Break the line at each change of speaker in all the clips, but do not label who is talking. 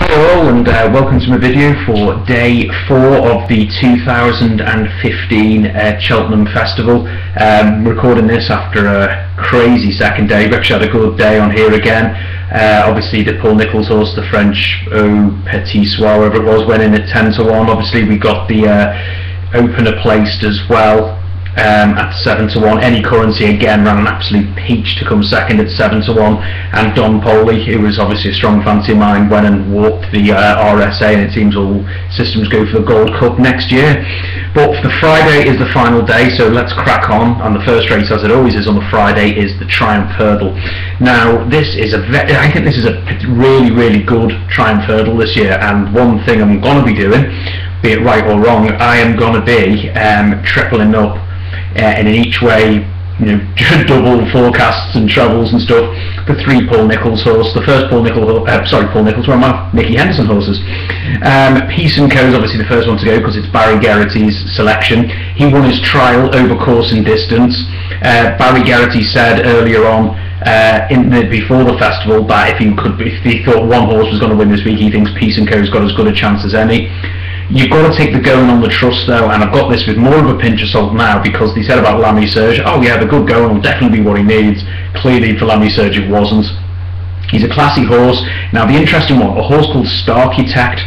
Hello all, and welcome to my video for day 4 of the 2015 Cheltenham Festival. Recording this after a crazy second day. We actually had a good day on here again. Obviously the Paul Nicholls horse, the French Au Petit Soir, whatever it was, went in at 10-1. Obviously we got the opener placed as well. At 7-1. Any Currency again ran an absolute peach to come second at 7-1, and Don Poley, who was obviously a strong fancy of mine, went and walked the RSA, and it seems all systems go for the Gold Cup next year. But the Friday is the final day, so let's crack on. And the first race, as it always is on the Friday, is the Triumph Hurdle. Now this is I think this is a really good Triumph Hurdle this year, and one thing I'm going to be doing, be it right or wrong, I am going to be tripling up in an each way, double forecasts and travels and stuff. The 3 Paul Nicholls horse, the first Paul Nicholls, where am I? Nicky Henderson horses. Peace and Co is obviously the first one to go because it's Barry Geraghty's selection. He won his trial over course and distance. Barry Geraghty said earlier on before the festival that if he thought one horse was going to win this week, he thinks Peace and Co's got as good a chance as any. You've got to take the going on the trust though, and I've got this with more of a pinch of salt now, because they said about Lamy Serge, oh yeah, the good going will definitely be what he needs. Clearly for Lamy Serge it wasn't. He's a classy horse. Now the interesting one, a horse called Starkitect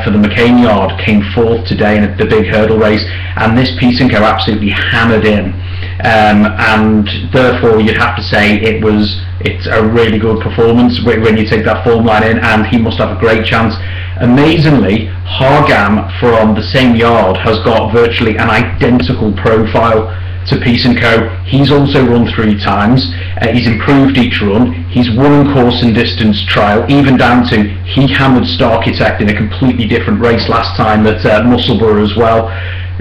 for the McCain Yard came 4th today in the big hurdle race, and this Peace and Co absolutely hammered in, and therefore you'd have to say it's a really good performance when you take that form line in, and he must have a great chance. Amazingly, Hargam from the same yard has got virtually an identical profile to Peace and Co. He's also run 3 times. He's improved each run. He's won in course and distance trial, even down to he hammered Starkitect in a completely different race last time at Musselburgh as well.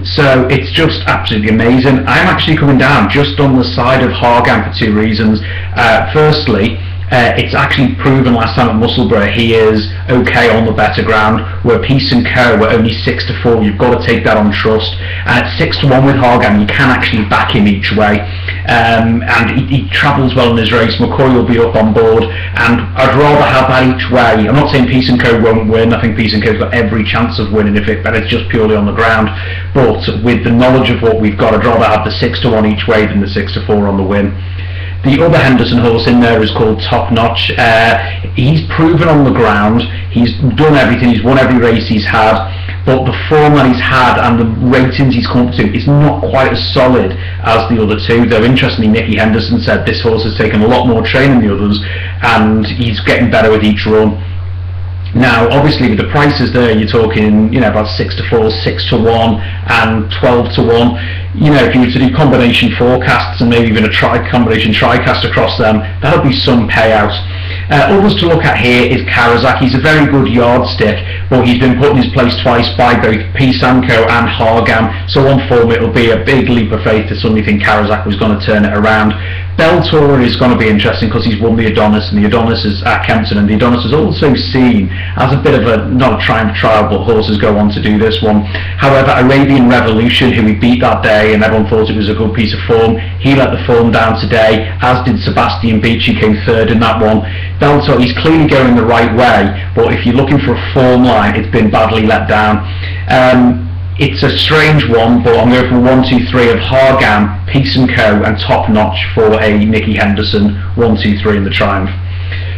So it's just absolutely amazing. I'm actually coming down just on the side of Hargam for 2 reasons. Firstly, it's actually proven last time at Musselburgh he is okay on the better ground, where Peace and Co were only 6-4. You've got to take that on trust. And at 6-1 with Hargam, you can actually back him each way, and he travels well in his race. McCoy will be up on board, and I'd rather have that each way. I'm not saying Peace and Co won't win. I think Peace and Co's got every chance of winning but it's just purely on the ground. But with the knowledge of what we've got, I'd rather have the 6-1 each way than the 6-4 on the win. The other Henderson horse in there is called Top Notch. He's proven on the ground, he's done everything, he's won every race he's had, but the form that he's had and the ratings he's come up to is not quite as solid as the other 2, though interestingly Nicky Henderson said this horse has taken a lot more training than the others, and he's getting better with each run. Now obviously with the prices there, you're talking about 6-4, 6-1 and 12-1. If you were to do combination forecasts and maybe even a combination tricast across them, that'll be some payout. Others to look at here is Karazak. He's a very good yardstick, but he's been put in his place twice by both Peace and Co and Hargam, so on form it'll be a big leap of faith to suddenly think Karazak was going to turn it around. Beltor is going to be interesting because he's won the Adonis, and the Adonis is at Kempton, and the Adonis is also seen as a bit of a, not a triumph trial, but horses go on to do this one. However, Arabian Revolution, who he beat that day and everyone thought it was a good piece of form, he let the form down today, as did Sebastian Beach, who came 3rd in that one. Beltor, he's clearly going the right way, but if you're looking for a form line, it's been badly let down. It's a strange one, but I'm going for 1, 2, 3 of Hargam, Peace and Co and Top Notch for a Nicky Henderson 1, 2, 3 in the Triumph.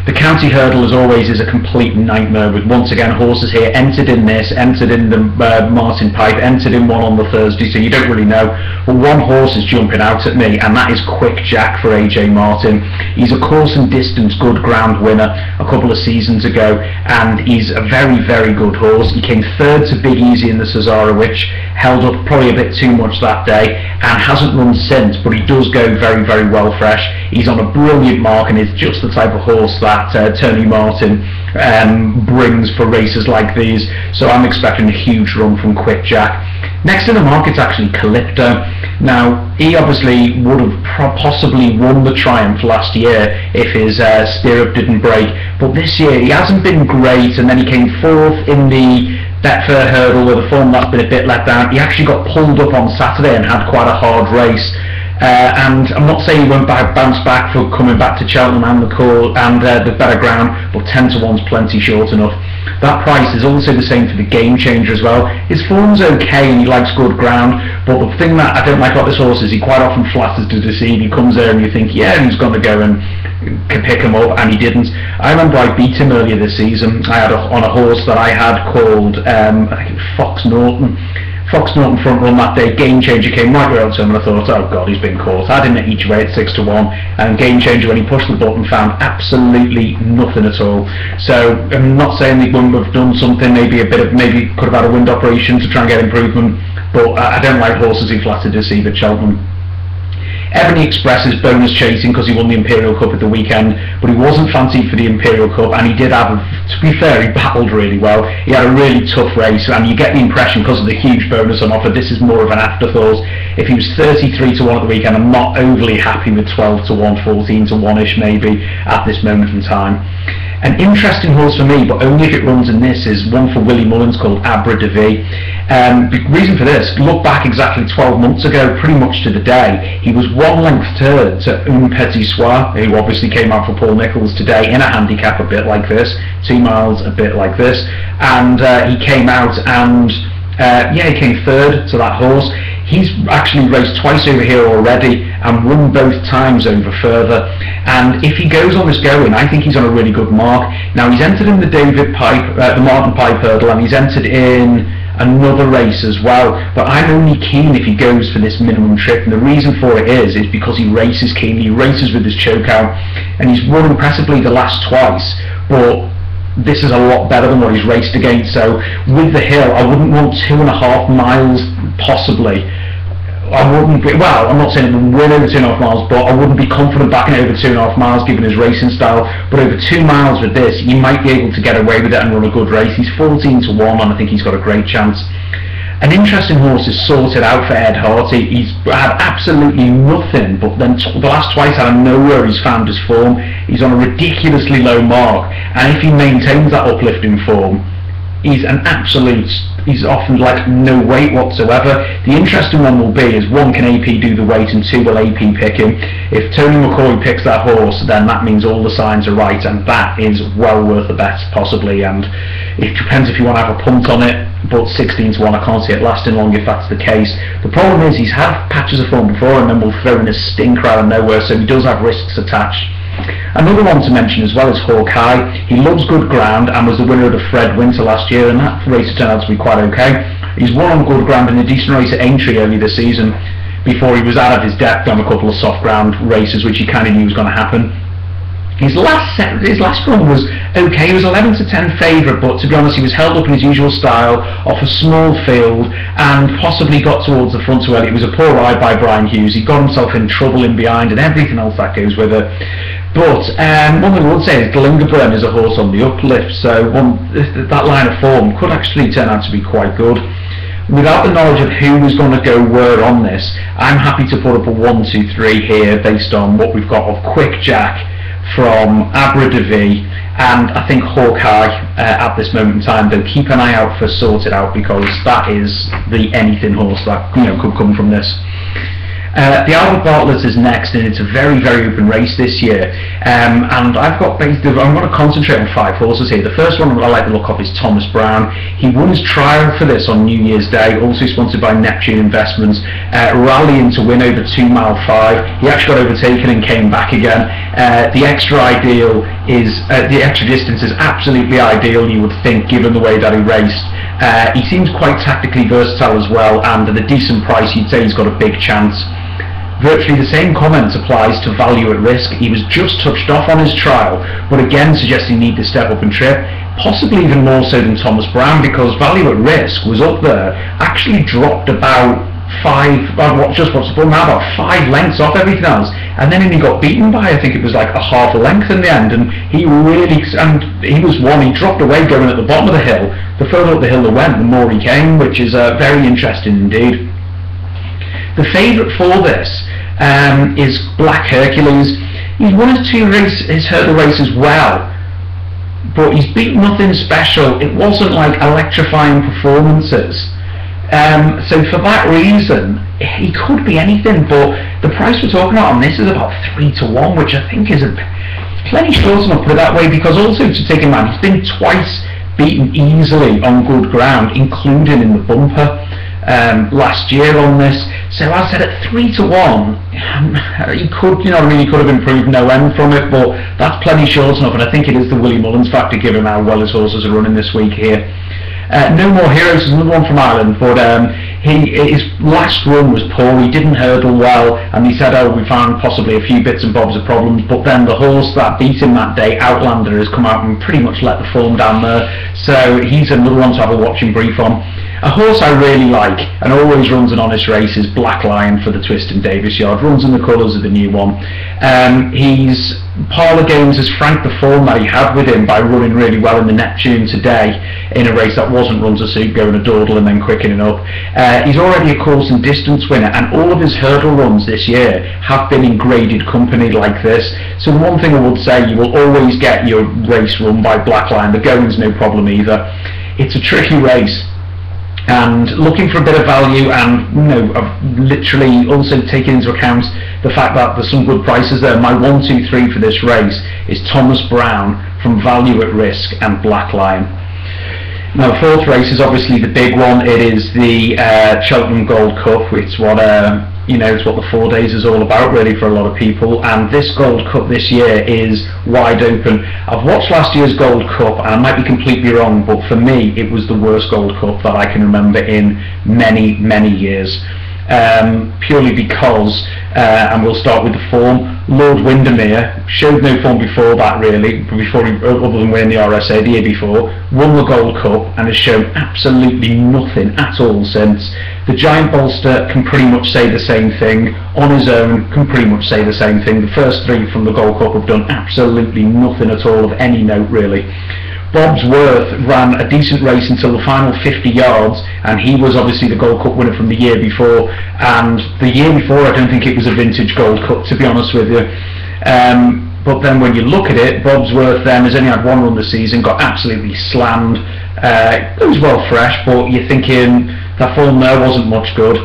The county hurdle, as always, is a complete nightmare, with once again horses here entered in this, entered in the Martin Pipe, entered in one on the Thursday, so you don't really know. But one horse is jumping out at me, and that is Quick Jack for AJ Martin. He's a course and distance good ground winner a couple of seasons ago, and he's a very good horse. He came 3rd to Big Easy in the Cesarewitch, held up probably a bit too much that day, and hasn't run since, but he does go very well fresh. He's on a brilliant mark, and is just the type of horse that Tony Martin brings for races like these, so I'm expecting a huge run from Quick Jack. Next in the market's actually Calypto. Now he obviously would have possibly won the Triumph last year if his stirrup didn't break, but this year he hasn't been great, and then he came 4th in the Betfair Hurdle with a form that's been a bit let down. He actually got pulled up on Saturday and had quite a hard race. And I'm not saying he won't bounce back for coming back to Cheltenham and the better ground, but 10-1's plenty short enough. That price is also the same for the Game Changer as well. His form's okay and he likes good ground, but the thing that I don't like about this horse is he quite often flatters to deceive. He comes there and you think, yeah, he's going to go and pick him up, and he didn't. I remember I beat him earlier this season. I had on a horse that I had called I think Fox Norton front run that day. Game Changer came right around to him and I thought, oh god, he's been caught. I had him at each way at 6 to 1, and Game Changer, when he pushed the button, found absolutely nothing at all. So I'm not saying they wouldn't have done something, maybe could have had a wind operation to try and get improvement, but I don't like horses who flatter deceive at Cheltenham. Ebony Express is bonus chasing because he won the Imperial Cup at the weekend, but he wasn't fancied for the Imperial Cup, and he did have, to be fair, he battled really well. He had a really tough race, and you get the impression, because of the huge bonus on offer, this is more of an afterthought. If he was 33 to 1 at the weekend, I'm not overly happy with 12 to 1, 14 to 1-ish maybe at this moment in time. An interesting horse for me, but only if it runs in this, is one for Willie Mullins called Abra de Vie. The reason for this, look back exactly 12 months ago, pretty much to the day, he was 1 length third to Un Petit Soir, who obviously came out for Paul Nicholls today in a handicap a bit like this, 2 miles a bit like this, and he came out and he came third to that horse. He's actually raced twice over here already and won both times over further, and if he goes on this going, I think he's on a really good mark. Now, he's entered in the the Martin Pipe hurdle, and he's entered in another race as well, but I'm only keen if he goes for this minimum trip, and the reason for it is because he races keenly, he races with his choke out, and he's won impressively the last twice, but this is a lot better than what he's raced against. So with the hill, I wouldn't want 2.5 miles possibly. I wouldn't be, well, I'm not saying it would win over 2.5 miles, but I wouldn't be confident backing it over 2.5 miles given his racing style. But over 2 miles with this, you might be able to get away with it and run a good race. He's 14 to 1, and I think he's got a great chance. An interesting horse is Sorted Out for Ed Harty. He's had absolutely nothing, but then the last twice out of nowhere he's found his form. He's on a ridiculously low mark, and if he maintains that uplifting form, he's often like no weight whatsoever. The interesting one will be is, 1, can AP do the weight, and 2, will AP pick him? If Tony McCoy picks that horse, then that means all the signs are right, and that is well worth a bet possibly, and it depends if you want to have a punt on it, but 16 to 1, I can't see it lasting long if that's the case. The problem is he's had patches of form before and then will throw in a stinker out of nowhere, so he does have risks attached. Another one to mention as well is Hawkeye. He loves good ground and was the winner of the Fred Winter last year, and that race turned out to be quite okay. He's won on good ground in a decent race at Aintree early this season before he was out of his depth on a couple of soft ground races, which he kind of knew was going to happen. His last run was okay. He was 11 to 10 favourite, but to be honest, he was held up in his usual style off a small field and possibly got towards the front too early. It was a poor ride by Brian Hughes. He got himself in trouble in behind and everything else that goes with it. But one thing I would say is Glingaburn is a horse on the uplift, so that line of form could actually turn out to be quite good. Without the knowledge of who is going to go where on this, I'm happy to put up a 1, 2, 3 here based on what we've got of Quick Jack from Abra de Vie and I think Hawkeye at this moment in time, though keep an eye out for Sorted Out, because that is the anything horse that could come from this. The Albert Bartlett is next, and it's a very, very open race this year. And I'm going to concentrate on 5 horses here. The first one I like the look of is Thomas Brown. He won his trial for this on New Year's Day, also sponsored by Neptune Investments, rallying to win over 2 mile 5. He actually got overtaken and came back again. The extra distance is absolutely ideal, you would think, given the way that he raced. He seems quite tactically versatile as well, and at a decent price you'd say he's got a big chance. Virtually the same comment applies to Value at Risk. He was just touched off on his trial, but again suggesting he need to step up and trip, possibly even more so than Thomas Brown, because Value at Risk was up there, actually dropped about 5 lengths off everything else, and then he got beaten by, I think it was like a half a length in the end, and he dropped away going at the bottom of the hill. The further up the hill they went, the more he came, which is very interesting indeed. The favourite for this is Black Hercules. He's won his hurdle races well, but he's beat nothing special. It wasn't like electrifying performances. So for that reason, he could be anything, but the price we're talking about on this is about 3 to 1, which I think is plenty short enough, put it that way, because also to take in mind, he's been twice beaten easily on good ground, including in the bumper last year on this. So I said at 3-1, he could, you know what I mean, he could have improved no end from it, but that's plenty short enough, and I think it is the Willie Mullins factor given how well his horses are running this week here. No More Heroes is another one from Ireland, but his last run was poor. He didn't hurdle well, and he said, oh, we found possibly a few bits and bobs of problems, but then the horse that beat him that day, Outlander, has come out and pretty much let the form down there, so he's another one to have a watching brief on. A horse I really like and always runs an honest race is Black Lion for the Twist in Davis Yard. Runs in the colours of the new one. He's parlour games has franked the form that he had with him by running really well in the Neptune today in a race that wasn't run to suit, going a dawdle and then quickening up. He's already a course and distance winner, and all of his hurdle runs this year have been in graded company like this. So the one thing I would say, you will always get your race run by Black Lion. The going's no problem either. It's a tricky race, and looking for a bit of value, and you know, I've literally also taken into account the fact that there's some good prices there. My 1, 2, 3 for this race is Thomas Brown from Value at Risk and Black Lion. Now the fourth race is obviously the big one. It is the Cheltenham Gold Cup. It's what you know, it's what the 4 days is all about really for a lot of people, and this Gold Cup this year is wide open. I've watched last year's Gold Cup and I might be completely wrong, but for me it was the worst Gold Cup that I can remember in many years. Purely because, and we'll start with the form, Lord Windermere showed no form before that really, other than winning the RSA the year before, won the Gold Cup and has shown absolutely nothing at all since. The Giant Bolster can pretty much say the same thing, on his own can pretty much say the same thing. The first 3 from the Gold Cup have done absolutely nothing at all of any note really. Bob's Worth ran a decent race until the final 50 yards, and he was obviously the Gold Cup winner from the year before, and the year before I don't think it was a vintage Gold Cup, to be honest with you. But then when you look at it, Bob's Worth then has only had 1 run this season, got absolutely slammed. It was well fresh, but you're thinking that form there wasn't much good.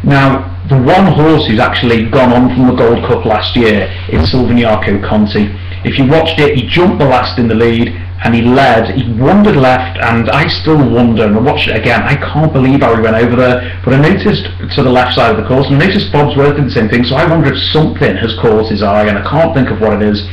Now the one horse who's actually gone on from the Gold Cup last year is Silviniaco Conti. If you watched it, he jumped the last in the lead, and he led, he wandered left, and I still wonder, and I watched it again, I can't believe how he went over there, but I noticed to the left side of the course, and I noticed Bob's Worth did the same thing, so I wonder if something has caught his eye, and I can't think of what it is.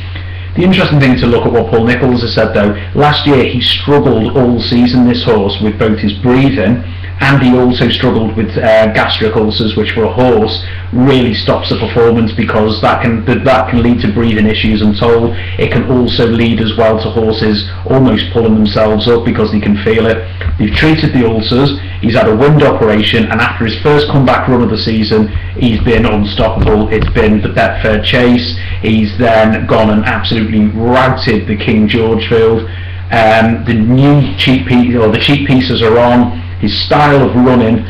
The interesting thing to look at what Paul Nicholls has said though, last year he struggled all season, this horse, with both his breathing, and he also struggled with gastric ulcers, which for a horse really stops the performance, because that can lead to breathing issues, I'm told. It can also lead as well to horses almost pulling themselves up because they can feel it. They've treated the ulcers, he's had a wind operation, and after his first comeback run of the season he's been unstoppable. It's been the Betfair Chase, he's then gone and absolutely routed the King George field. The new cheap pieces are on. His style of running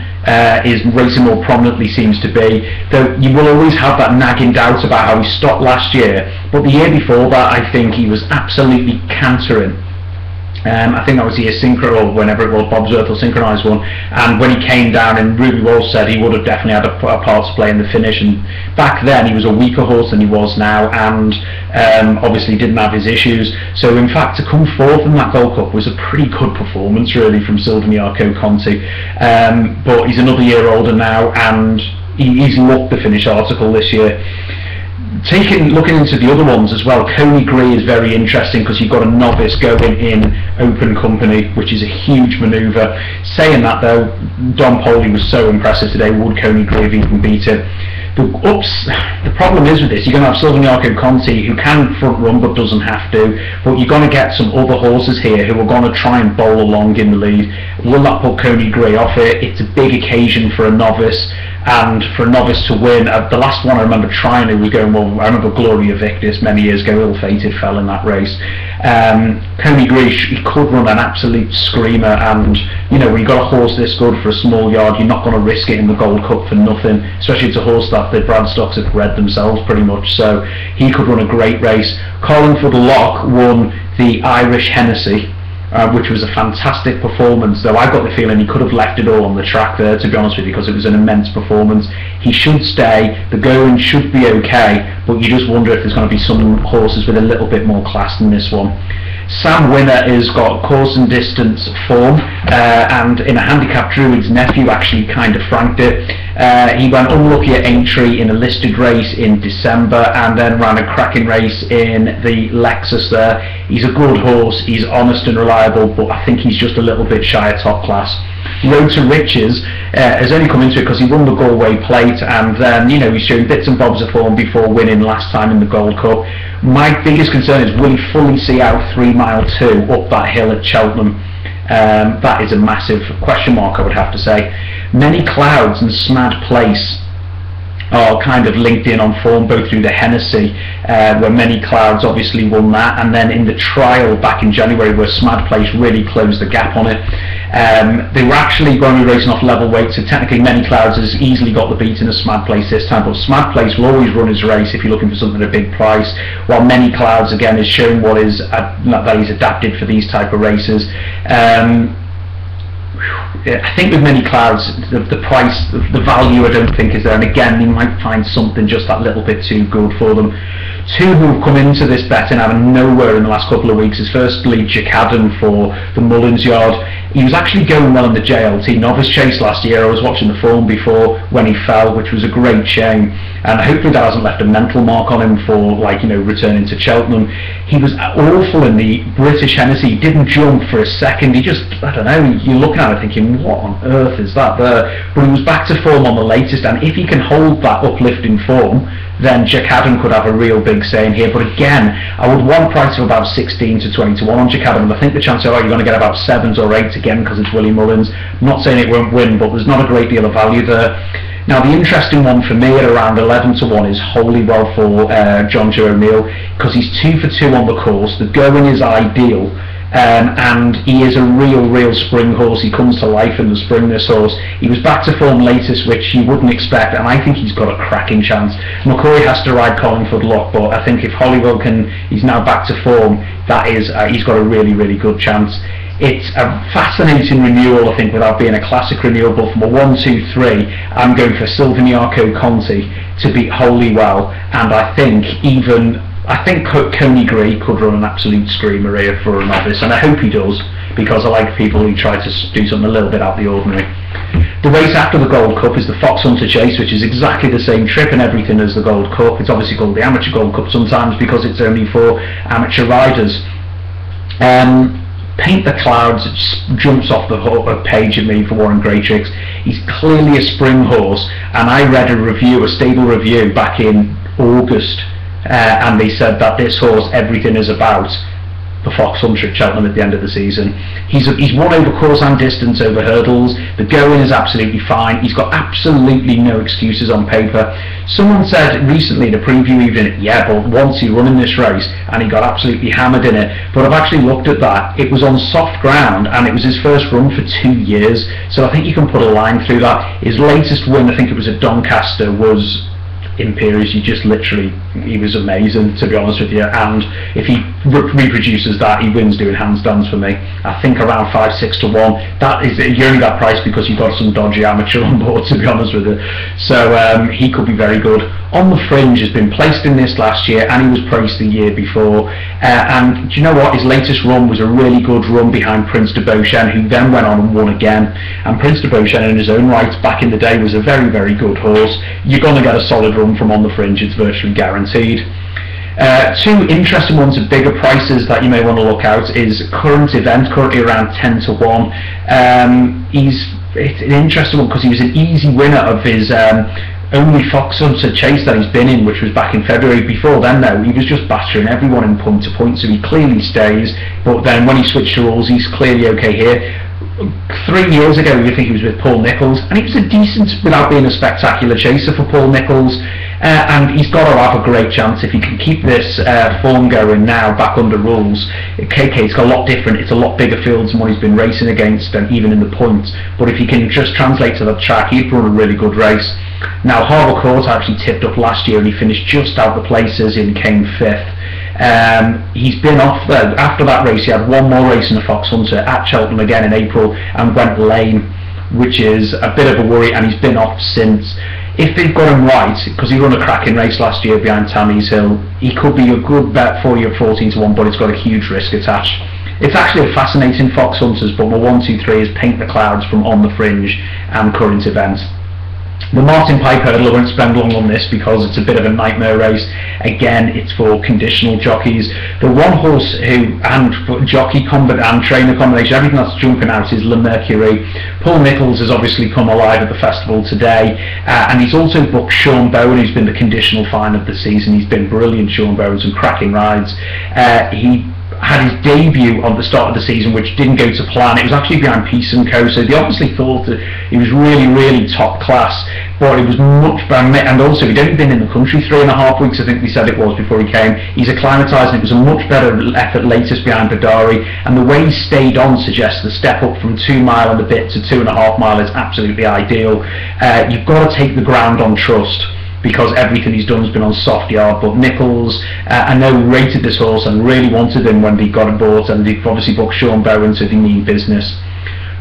is racing more prominently seems to be, though you will always have that nagging doubt about how he stopped last year, but the year before that I think he was absolutely cantering. I think that was the year or whenever it was, Bob's Worth or synchronised one, and when he came down, and Ruby Walsh said he would have definitely had a part to play in the finish, and back then he was a weaker horse than he was now, and obviously didn't have his issues, so in fact to come fourth in that Gold Cup was a pretty good performance really from Silviniaco Conti, but he's another year older now, and he's looked the finish article this year. Looking into the other ones as well, Coney Gree is very interesting because you've got a novice going in open company, which is a huge manoeuvre. Saying that though, Don Poley was so impressive today. Would Coney Gree have even beat it? The problem is with this, you're going to have Silviniaco Conti who can front run but doesn't have to, but you're going to get some other horses here who are going to try and bowl along in the lead. Will that put Coney Gree off it? It's a big occasion for a novice, and for a novice to win, the last one I remember trying, who was going well, I remember Gloria Victus many years ago, ill-fated, fell in that race. Coney Gree, he could run an absolute screamer, and you know, when you've got a horse this good for a small yard, you're not going to risk it in the Gold Cup for nothing, especially it's a horse that the Bradstocks have bred themselves pretty much, so he could run a great race. Carlingford Lock won the Irish Hennessy, which was a fantastic performance, though I got the feeling he could have left it all on the track there, to be honest with you, because it was an immense performance. He should stay, the going should be okay, but you just wonder if there's going to be some horses with a little bit more class than this one. Sam Winner has got course and distance form, and in a handicap Druid's nephew actually kind of franked it. He went unlucky at Aintree in a listed race in December, and then ran a cracking race in the Lexus there. He's a good horse, he's honest and reliable, but I think he's just a little bit shy of top class. Road to Riches has only come into it because he won the Galway Plate, and then, you know, he's shown bits and bobs of form before winning last time in the Gold Cup. My biggest concern is, will he fully see out 3 Mile 2 up that hill at Cheltenham? That is a massive question mark, I would have to say. Many Clouds and Smad Place are kind of linked in on form, both through the Hennessy, where Many Clouds obviously won that, and then in the trial back in January where Smad Place really closed the gap on it. They were actually going to be racing off level weight, so technically Many Clouds has easily got the beat in a Smad Place this time, but Smad Place will always run his race if you're looking for something at a big price, while Many Clouds again has shown what is that he's adapted for these type of races. I think with Many Clouds, the price, the value I don't think is there, and again, you might find something just that little bit too good for them. Two who have come into this betting out of nowhere in the last couple of weeks is firstly Jacadden for the Mullins Yard. He was actually going well in the JLT Novice Chase last year. I was watching the form before when he fell, which was a great shame, and hopefully that hasn't left a mental mark on him for, like, you know, returning to Cheltenham. He was awful in the British Hennessy. He didn't jump for a second. He just, I don't know, you're looking at it thinking, what on earth is that there? But he was back to form on the latest, and if he can hold that uplifting form, then Jacadden could have a real big say in here. But again, I would want price of about 16 to 20 to 1 on Jacadden, and I think the chance are you're going to get about 7s or 8s again because it's Willie Mullins. I'm not saying it won't win, but there's not a great deal of value there. Now the interesting one for me at around 11 to 1 is Holywell for John Joe O'Neill, because he's 2 for 2 on the course. The going is ideal. And he is a real spring horse. He comes to life in the spring, this horse. He was back to form latest, which you wouldn't expect, and I think he's got a cracking chance. McCoy has to ride Collingford Lock, but I think if Holywell he's now back to form, that is, he's got a really good chance. It's a fascinating renewal, I think, without being a classic renewal, but from a 1, 2, 3, I'm going for Silviniaco Conti to beat Holywell, and I think Coney Gray could run an absolute screamer here for a novice, and I hope he does, because I like people who try to do something a little bit out of the ordinary. The race after the Gold Cup is the Fox Hunter Chase, which is exactly the same trip and everything as the Gold Cup. It's obviously called the Amateur Gold Cup sometimes because it's only for amateur riders. Paint the Clouds jumps off the page at me for Warren Greatrix. He's clearly a spring horse, and I read a stable review back in August, and they said that this horse, everything is about the Fox Hunter at Cheltenham at the end of the season. He's won over course and distance over hurdles. The going is absolutely fine. He's got absolutely no excuses on paper. Someone said recently in a preview even, yeah, but once he won in this race and he got absolutely hammered in it. But I've actually looked at that. It was on soft ground and it was his first run for 2 years. So I think you can put a line through that. His latest win, I think it was at Doncaster, was Imperious. He was amazing, to be honest with you, and if he reproduces that, he wins doing handstands for me. I think around 5, 6 to 1. That is, you only got price because you've got some dodgy amateur on board, to be honest with you. So he could be very good. On the Fringe has been placed in this last year, and he was praised the year before. And do you know what? His latest run was a really good run behind Prince de Beauchesne, who then went on and won again. And Prince de Beauchesne, in his own right, back in the day, was a very good horse. You're going to get a solid run from On the Fringe. It's virtually guaranteed. Two interesting ones at bigger prices that you may want to look out is Current Event, currently around 10 to 1. It's an interesting one because he was an easy winner of his only Fox Hunter Chase that he's been in, which was back in February. Before then, though, he was just battering everyone in point to point, so he clearly stays. But then when he switched to rules, he's clearly okay here. 3 years ago, you think he was with Paul Nicholls, and he was a decent, without being a spectacular chaser for Paul Nicholls. And he's got to have a great chance if he can keep this form going now back under rules. KK's got a lot different, it's a lot bigger fields than what he's been racing against, and even in the points. But if he can just translate to the track, he'd run a really good race. Now Harbour Court actually tipped up last year and he finished just out the places and came 5th. He's been off there. After that race he had one more race in the Fox Hunter at Cheltenham again in April and went lame, which is a bit of a worry, and he's been off since. If they've got him right, because he ran a cracking race last year behind Tammy's Hill, he could be a good bet for you at 14 to 1, but it's got a huge risk attached. It's actually a fascinating Fox Hunters, but my 1, 2, 3 is Paint the Clouds from On the Fringe and Current Events. The Martin Pipe Hurdle, I won't spend long on this because it's a bit of a nightmare race. Again, it's for conditional jockeys. The one horse and jockey combat and trainer combination, everything that's jumping out is Le Mercury. Paul Nicholls has obviously come alive at the festival today, and he's also booked Sean Bowen, who's been the conditional find of the season. He's been brilliant, Sean Bowen, some cracking rides. He had his debut on the start of the season, which didn't go to plan. It was actually behind Peace & Co, so they obviously thought that he was really top class, but it was much better. And also, he'd only been in the country 3.5 weeks, I think they said it was, before he came. He's acclimatised, and it was a much better effort latest behind Badari, and the way he stayed on suggests the step up from 2 mile and a bit to 2.5 mile is absolutely ideal. You've got to take the ground on trust, because everything he's done has been on soft yard. But Nicholls, I know, rated this horse and really wanted him when they got him bought, and they've obviously booked Sean Bowen, so they mean business.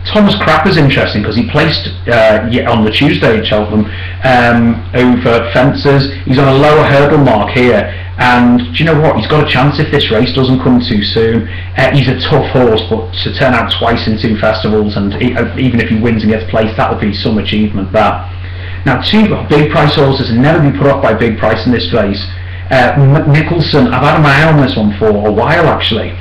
Thomas Crapper's interesting because he placed on the Tuesday at Cheltenham over fences. He's on a lower hurdle mark here, and do you know what? He's got a chance if this race doesn't come too soon. He's a tough horse, but to turn out twice in 2 festivals, and even if he wins and gets placed, that would be some achievement, that. Now, 2 big price horses and never be put off by big price in this race. Nicholson, I've had my eye on this one for a while actually.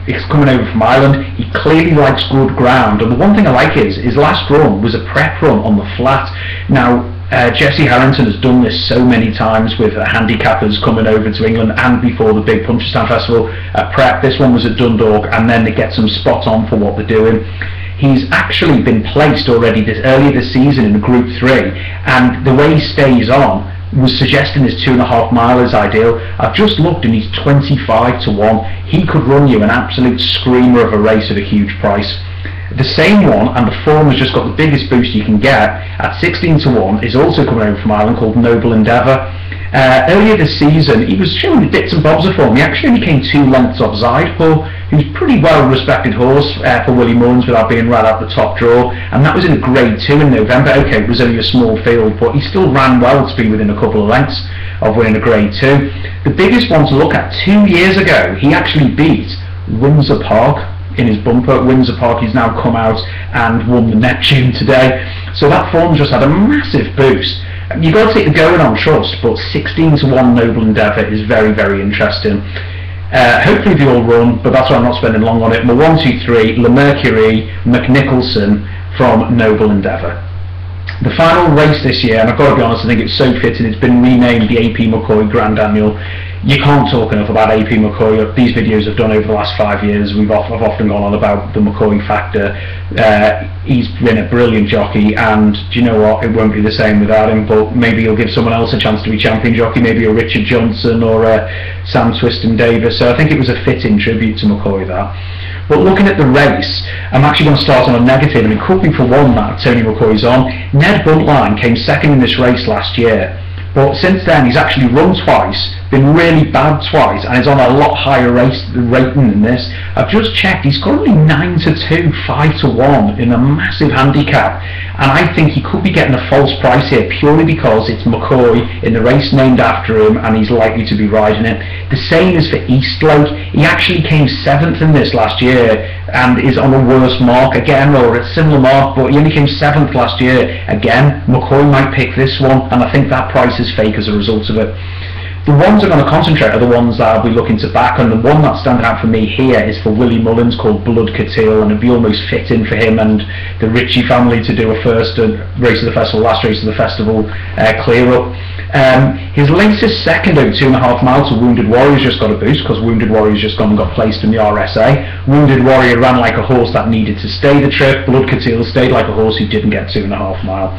He's coming over from Ireland. He clearly likes good ground, and the one thing I like is his last run was a prep run on the flat. Now, Jesse Harrington has done this so many times with handicappers coming over to England, and before the big Punchestown Festival at prep. This one was at Dundalk, and then they get some spot on for what they're doing. He's actually been placed already earlier this season in Group 3, and the way he stays on was suggesting his 2.5 mile is ideal. I've just looked and he's 25 to 1. He could run you an absolute screamer of a race at a huge price. The same one, and the form has just got the biggest boost you can get, at 16 to 1, is also coming over from Ireland, called Noble Endeavour. Earlier this season, he was showing bits and bobs of form. He actually only came 2 lengths off Zydepool, who's a pretty well-respected horse for Willie Mullins without being right out the top draw, and that was in a Grade 2 in November. Okay, it was only a small field, but he still ran well to be within a couple of lengths of winning a Grade 2. The biggest one to look at, 2 years ago, he actually beat Windsor Park in his bumper at Windsor Park. He's now come out and won the Neptune today, so that form's just had a massive boost. You've got to take the going on trust, but 16 to 1 Noble Endeavour is very interesting. Hopefully they all run, but that's why I'm not spending long on it. My 1, 2, 3, Le Mercury, McNicholson from Noble Endeavour. The final race this year, and I've got to be honest, I think it's so fitting, it's been renamed the AP McCoy Grand Annual. You can't talk enough about AP McCoy. These videos I've done over the last 5 years. I've often gone on about the McCoy factor. He's been a brilliant jockey, and do you know what? It won't be the same without him, but maybe he'll give someone else a chance to be champion jockey, maybe a Richard Johnson or a Sam Twiston Davis. So I think it was a fitting tribute to McCoy, that. But looking at the race, I'm actually going to start on a negative, and it could be for one that Tony McCoy's on. Ned Buntline came second in this race last year, but since then he's actually run twice, been really bad twice, and is on a lot higher rating than this. I've just checked, he's currently 9 to 2, 5 to 1 in a massive handicap, and I think he could be getting a false price here purely because it's McCoy in the race named after him, and he's likely to be riding it. The same is for Eastlake. He actually came 7th in this last year and is on a worse mark again, or a similar mark, but he only came 7th last year. Again, McCoy might pick this one, and I think that price is fake as a result of it. The ones I'm going to concentrate are the ones that I'll be looking to back, and the one that's standing out for me here is for Willie Mullins, called Blood Curtail, and it'd be almost fitting for him and the Ritchie family to do a first race of the festival, last race of the festival clear up. His latest second over 2.5 miles to Wounded Warrior's just got a boost, because Wounded Warrior's just gone and got placed in the RSA. Wounded Warrior ran like a horse that needed to stay the trip. Blood Curtail stayed like a horse who didn't get 2.5 mile.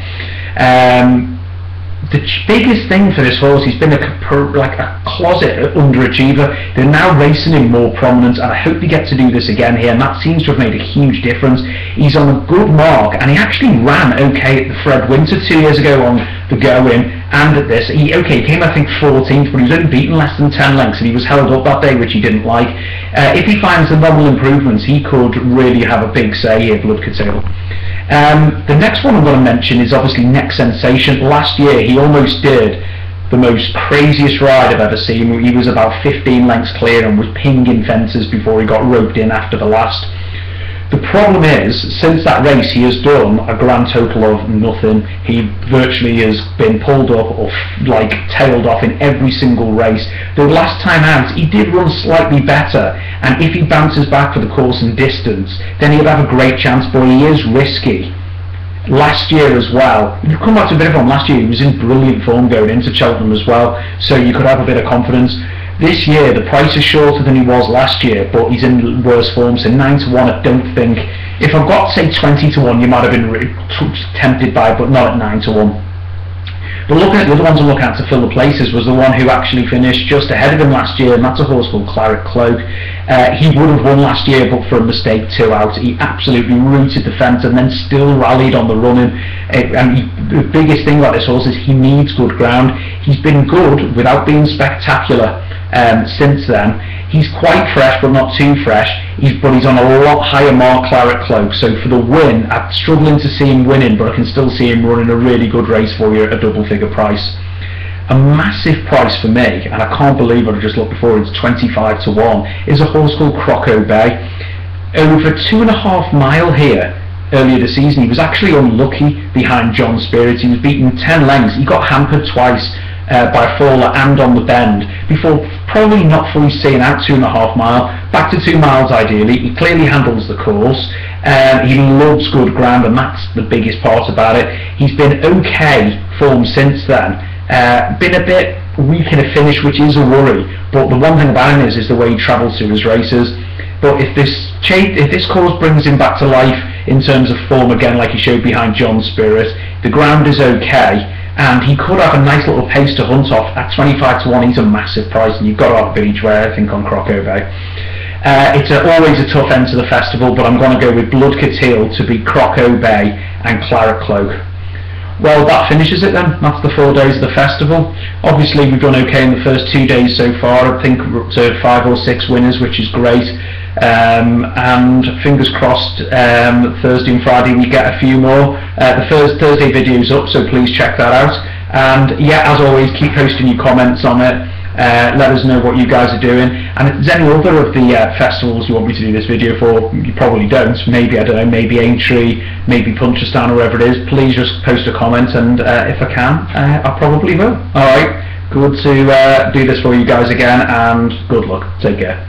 The biggest thing for this horse, he's been like a closet underachiever. They're now racing him more prominent, and I hope they get to do this again here, and that seems to have made a huge difference. He's on a good mark, and he actually ran okay at the Fred Winter 2 years ago on the go-in, and at this. He came I think 14th, but he was only beaten less than 10 lengths, and he was held up that day, which he didn't like. If he finds the novel improvements, he could really have a big say here, Blood Curtail. The next one I'm going to mention is obviously Next Sensation. Last year he almost did the most craziest ride I've ever seen. He was about 15 lengths clear and was pinging fences before he got roped in after the last. The problem is, since that race he has done a grand total of nothing. He virtually has been pulled up or like tailed off in every single race. The last time out he did run slightly better, and if he bounces back for the course and distance then he'll have a great chance, but he is risky. Last year as well, you come back to a bit of form. Last year he was in brilliant form going into Cheltenham as well, so you could have a bit of confidence. This year the price is shorter than he was last year, but he's in worse form, so 9 to 1 I don't think. If I've got say 20 to 1 you might have been tempted by it, but not at 9 to 1. But looking at the other ones I'm looking at to fill the places was the one who actually finished just ahead of him last year, and that's a horse called Claret Cloak. He would have won last year but for a mistake 2 out. He absolutely rooted the fence and then still rallied on the running. The biggest thing about this horse is he needs good ground. He's been good without being spectacular since then. He's quite fresh but not too fresh, but he's on a lot higher mark, Claret Cloak, so for the win I'm struggling to see him winning, but I can still see him running a really good race for you at a double figure price. A massive price for me, and I can't believe what I just looked before, it's 25 to 1, is a horse called Croco Bay. Over 2.5 mile here earlier this season he was actually unlucky behind John Spirit. He was beaten 10 lengths, he got hampered twice by a faller and on the bend before probably not fully seeing out 2.5 mile, back to 2 miles ideally. He clearly handles the course, he loves good ground, and that's the biggest part about it. He's been okay form since then, been a bit weak in a finish, which is a worry, but the one thing about him is the way he travels through his races. But if this course brings him back to life in terms of form again like he showed behind John Spirit, the ground is okay, and he could have a nice little pace to hunt off. At 25 to 1 he's a massive price, and you've got to have a bit each way I think on Croco Bay. It's always a tough end to the festival, but I'm going to go with Blood Cotillo to beat Croco Bay and Claret Cloak. Well, that finishes it then. That's the 4 days of the festival. Obviously we've done okay in the first 2 days so far. I think we're up to 5 or 6 winners, which is great. And fingers crossed Thursday and Friday we get a few more. The first Thursday video is up, so please check that out. And yeah, as always, keep posting your comments on it. Let us know what you guys are doing, and if there's any other of the festivals you want me to do this video for, you probably don't, maybe, I don't know, maybe Aintree, maybe Punchestown, or wherever it is, please just post a comment, and if I can, I probably will. Alright, good to do this for you guys again, and good luck. Take care.